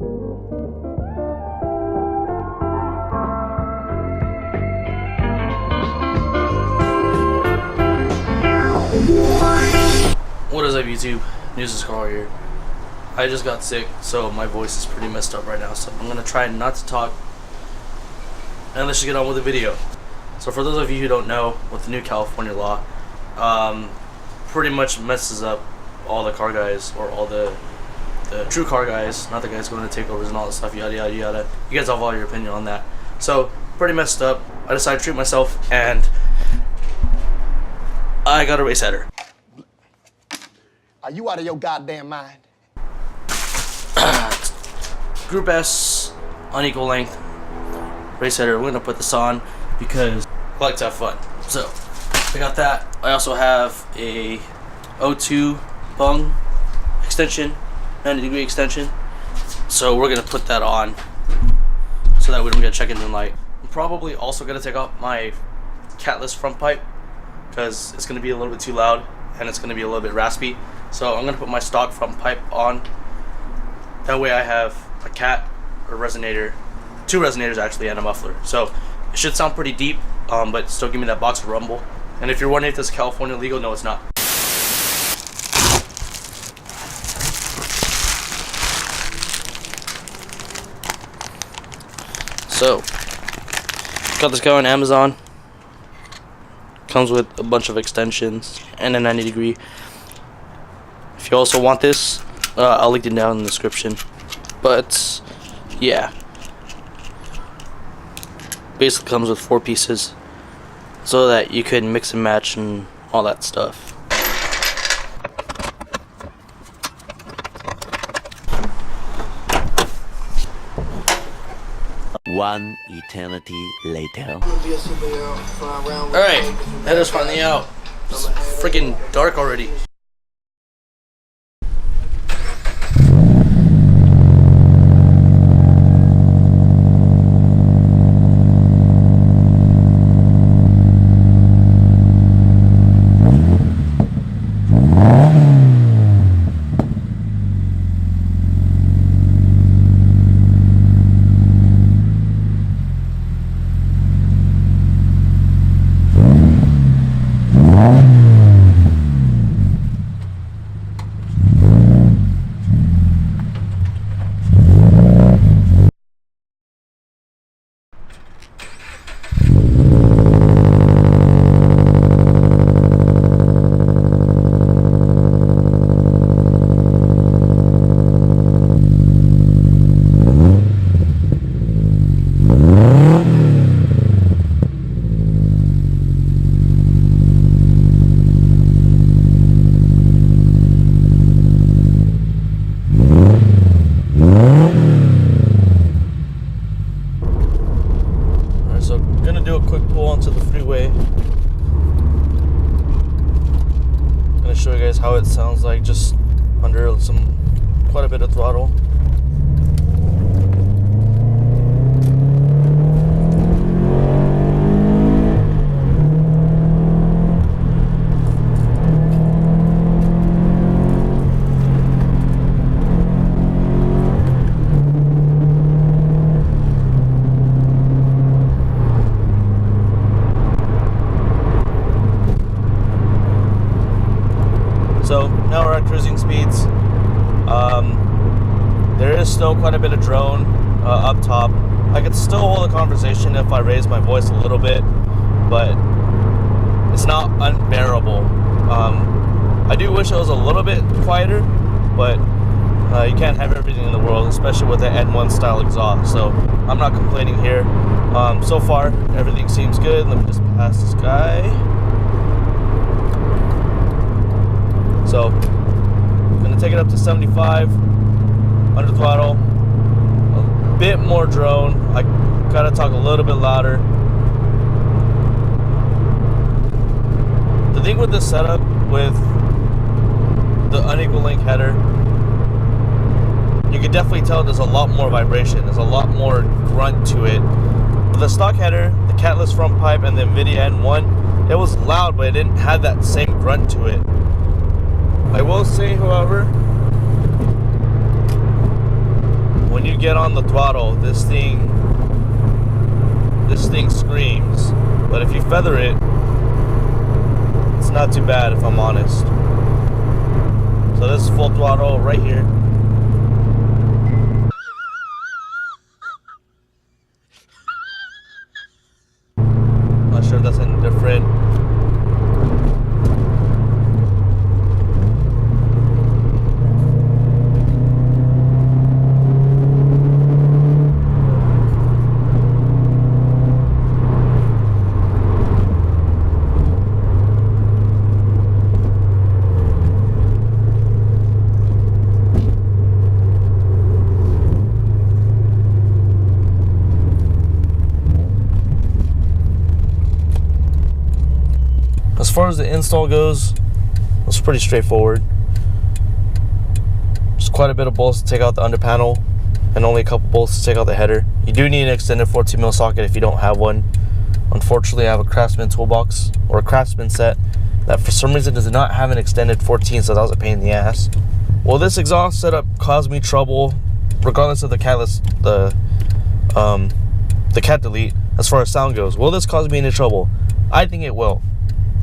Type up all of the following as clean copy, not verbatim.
What is up, YouTube? News is Carl here. I just got sick, so my voice is pretty messed up right now, so I'm gonna try not to talk and let's just get on with the video. So for those of you who don't know, with the new California law, pretty much messes up all the car guys, or all the true car guys, not the guys going to takeovers and all that stuff, yada yada yada. You guys have all your opinion on that. So pretty messed up. I decided to treat myself and I got a race header. Are you out of your goddamn mind? Gruppe S unequal length race header. We're gonna put this on because I like to have fun. So I got that. I also have a O2 bung extension, 90-degree extension. So we're gonna put that on so that we don't get check engine light. I'm probably also gonna take off my catless front pipe because it's gonna be a little bit too loud and it's gonna be a little bit raspy. So I'm gonna put my stock front pipe on. That way I have a cat, a resonator, two resonators actually, and a muffler. So it should sound pretty deep, but still give me that box of rumble. And if you're wondering if this is California legal, no, it's not. So got this guy on Amazon. Comes with a bunch of extensions and a 90-degree. If you also want this, I'll link it down in the description. But yeah, basically comes with 4 pieces so that you can mix and match and all that stuff. One eternity later. Alright, header's finally out. It's freaking dark already. Do a quick pull onto the freeway. I'm gonna show you guys how it sounds like just under quite a bit of throttle. So now we're at cruising speeds. There is still quite a bit of drone up top. I could still hold a conversation if I raise my voice a little bit, but it's not unbearable. I do wish it was a little bit quieter, but you can't have everything in the world, especially with the N1 style exhaust. So I'm not complaining here. So far, everything seems good. Let me just pass this guy. So I'm gonna take it up to 75 under throttle, a bit more drone. I gotta talk a little bit louder. The thing with this setup, with the unequal length header, you can definitely tell there's a lot more vibration, there's a lot more grunt to it. With the stock header, the catless front pipe, and the Invidia N1, it was loud, but it didn't have that same grunt to it. I will say, however, when you get on the throttle, this thing screams. But if you feather it, it's not too bad if I'm honest. So this is full throttle right here. Not sure if that's any different. As far as the install goes, it's pretty straightforward. Just quite a bit of bolts to take out the under panel and only a couple bolts to take out the header. You do need an extended 14mm socket if you don't have one. Unfortunately, I have a Craftsman toolbox or a Craftsman set that for some reason does not have an extended 14, so that was a pain in the ass. Well, this exhaust setup caused me trouble regardless of the catalyst, the cat delete as far as sound goes. Will this cause me any trouble? I think it will,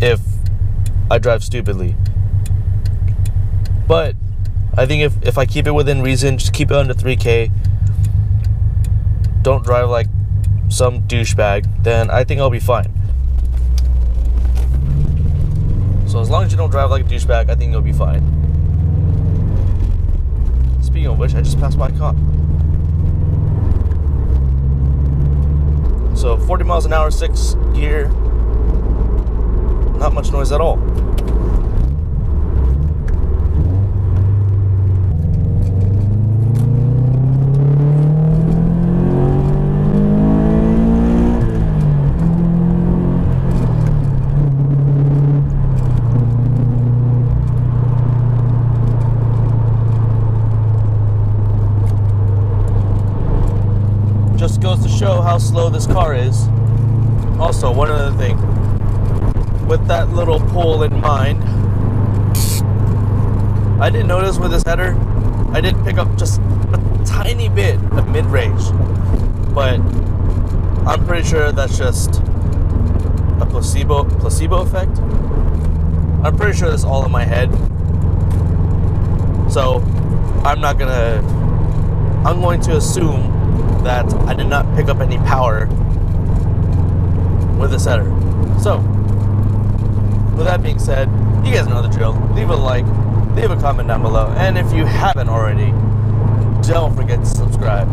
if I drive stupidly. But I think if I keep it within reason, just keep it under 3K, don't drive like some douchebag, then I think I'll be fine. So as long as you don't drive like a douchebag, I think you'll be fine. Speaking of which, I just passed by a cop. So 40 miles an hour, 6 gear, not much noise at all. Just goes to show how slow this car is. Also, one other thing, with that little pull in mind, I did notice with this header, I did pick up just a tiny bit of mid-range, but I'm pretty sure that's just a placebo effect. I'm pretty sure that's all in my head. So I'm going to assume that I did not pick up any power with this header. So, with that being said, you guys know the drill. Leave a like, leave a comment down below, and if you haven't already, don't forget to subscribe.